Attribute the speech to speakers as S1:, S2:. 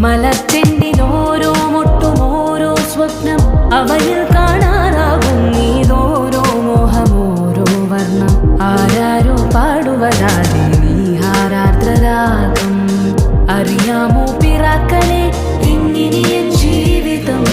S1: മലച്ചെണ്ടിലോരോ മുട്ടും ഓരോ സ്വപ്നം അവയിൽ കാണാറാകും നീതോരോ മോഹമോരോ വർണ്ണം ആരാരോ പാടുവരാതെ നീഹാരാർദ്രരാഗം അറിയാമോ പിറാക്കളെ എങ്ങിനിയൻ ജീവിതം